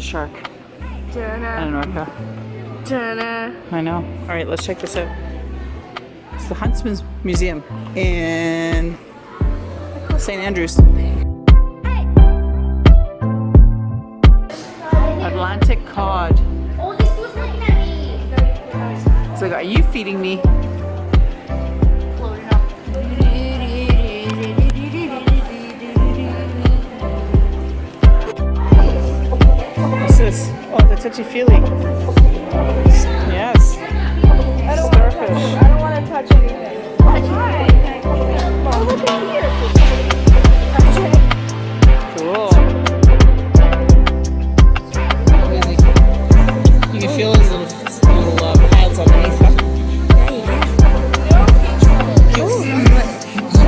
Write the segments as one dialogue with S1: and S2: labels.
S1: shark
S2: Dana.
S1: and an orca.
S2: Dana.
S1: I know. All right, let's check this out. It's the Huntsman Museum in St. Andrews. Atlantic cod.
S2: Oh, this was looking at me.
S1: It's like, are you feeding me?
S2: Floating up.
S1: What's this? Oh, it's a touchy-feely. Yes. Starfish.
S2: I don't want to touch anything. Oh, look at here. Touch it.
S1: Cool. You can feel his little pads underneath him.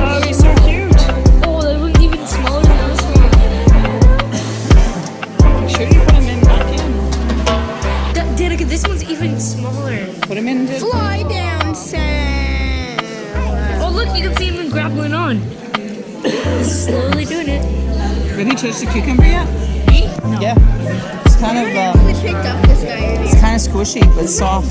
S1: Oh, he's so cute.
S2: Oh, that was even smaller than this one.
S1: Make sure you put him in back in.
S2: Danica, this one's even smaller.
S1: Put him in.
S2: Fly down, Sam. Oh, look, you can see him grappling on. He's slowly doing it.
S1: Have you touched the cucumber yet?
S2: Me? No.
S1: Yeah. It's kind of
S2: picked up this guy.
S1: it's kind of squishy but soft.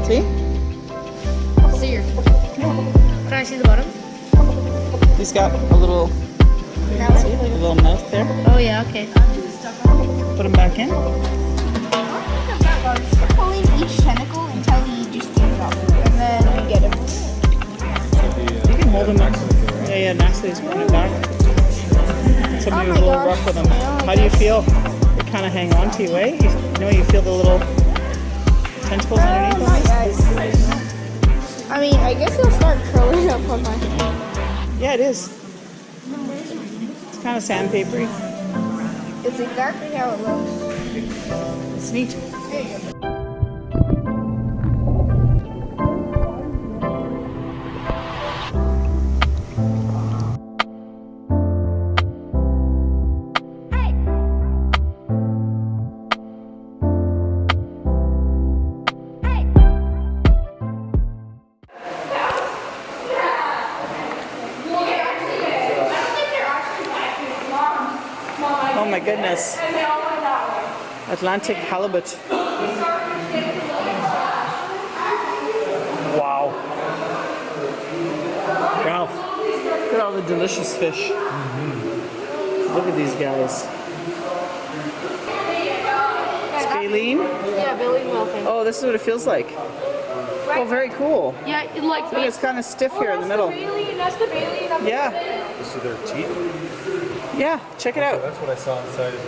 S1: See?
S2: See here. Can I see the bottom?
S1: He's got a little, see, like a little mouth there.
S2: Oh, yeah, okay.
S1: Put him back in.
S3: Pulling each tentacle until he just gives it up, and then we get him.
S1: You can hold him. Yeah, Natalie is putting it back. Somebody was a little rough with him. How do you feel? They kind of hang on to you, eh? You feel the little tentacles underneath them?
S3: I mean, I guess he'll start curling up on my hand.
S1: Yeah, it is. It's kind of sandpapery.
S3: It's exactly how it looks.
S1: It's neat.
S3: There you go.
S1: Oh my goodness. Atlantic halibut. Wow. Wow. Look at all the delicious fish. Look at these guys. It's baleen.
S2: Yeah, baleen whelping.
S1: Oh, this is what it feels like. Oh, very cool.
S2: Yeah, it like
S1: Look, it's kind of stiff here in the middle.
S2: That's the baleen.
S1: Yeah.
S4: This is their teeth?
S1: Yeah, check it out.
S4: That's what I saw inside of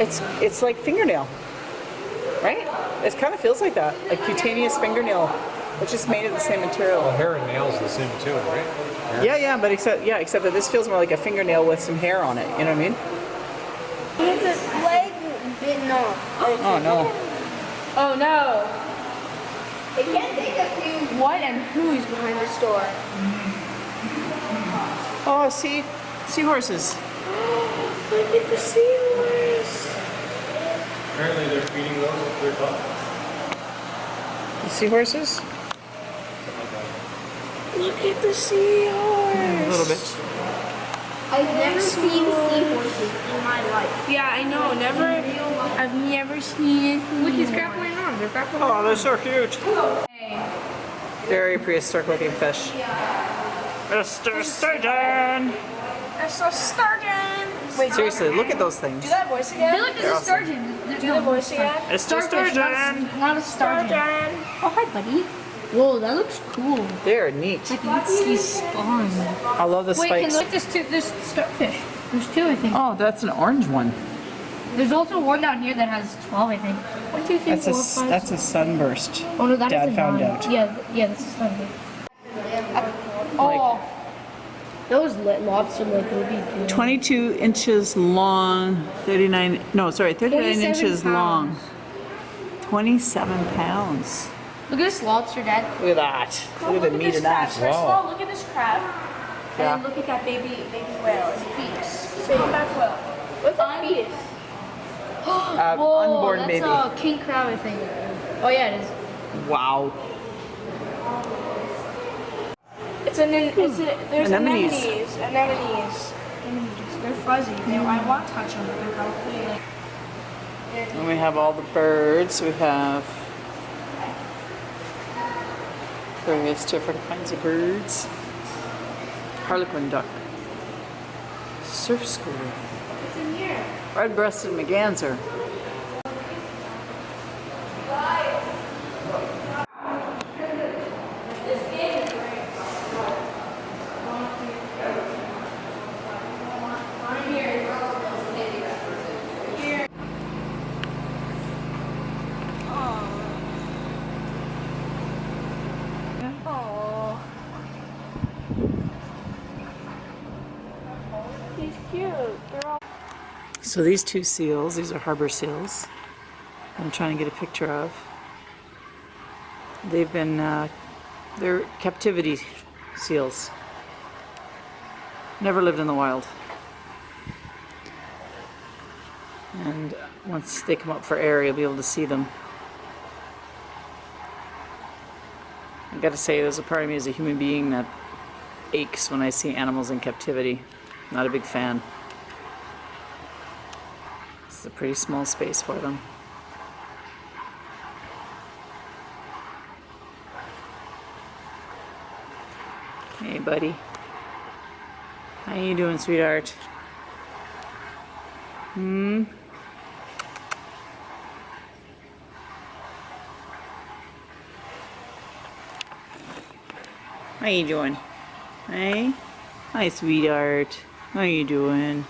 S4: the,
S1: It's like fingernail, right? It kind of feels like that, like cutaneous fingernail, which is made of the same material.
S4: well, hair and nails are the same too, right?
S1: Yeah, but except that this feels more like a fingernail with some hair on it. You know what I mean?
S3: He has a leg bitten off.
S1: Oh no.
S2: Oh no.
S3: It can't take a few.
S2: What and who's behind the store?
S1: Oh, seahorses. Look at the seahorse.
S4: Apparently they're feeding those with their tongue.
S1: The seahorses? Look at the seahorse. A little bit.
S3: I've never seen seahorses in my life.
S2: Yeah, I know. I've never seen it. Look, he's grappling on. They're grappling on.
S1: Oh, they're so cute. Very prehistoric looking fish. Mr. Sturgeon!
S2: That's so sturgeon.
S3: Wait,
S1: Seriously, look at those things.
S3: do that voice
S2: They
S3: again.
S2: look like a sturgeon.
S3: Do the voice again.
S1: It's just sturgeon.
S2: Not a sturgeon. Oh, hi, buddy. Whoa, that looks cool.
S1: They're neat.
S2: Like, you can see spawn.
S1: I love the
S2: Wait, can
S1: spikes.
S2: look at this starfish. There's 2, I think.
S1: Oh, that's an orange one.
S2: There's also one down here that has 12, I think. 1, 2, 3, 4, 5.
S1: That's a sunburst.
S2: Oh no, that is
S1: Dad
S2: a
S1: found
S2: 9.
S1: out.
S2: Yeah, that's a sunburst. Oh, those lobster look would be good.
S1: 22 inches long, 39 inches long. 27 pounds.
S2: Look at this lobster, Dad.
S1: Look at that. Look at the meat of that.
S3: First of all, look at this crab.
S1: Yeah.
S3: And look at that baby whale. It's a fetus. Humpback whale. What's a fetus?
S2: Whoa,
S1: unborn
S2: that's
S1: baby.
S2: a king crab, I think. Oh yeah, it is.
S1: Wow.
S3: There's
S1: Anemones.
S3: Anemones. They're fuzzy. I want to touch them, but they're probably like.
S1: And we have all the birds. We have various different kinds of birds. Harlequin duck. Surf scooter.
S3: What's in here?
S1: Red-breasted merganser.
S3: He's cute. They're all.
S1: So these 2 seals, these are harbor seals. I'm trying to get a picture of. They've been, they're captivity seals. Never lived in the wild. And once they come up for air, you'll be able to see them. I gotta say, there's a part of me as a human being that aches when I see animals in captivity. Not a big fan. It's a pretty small space for them. Hey, buddy. How you doing, sweetheart? How you doing? Hey? Hi, sweetheart. How you doing?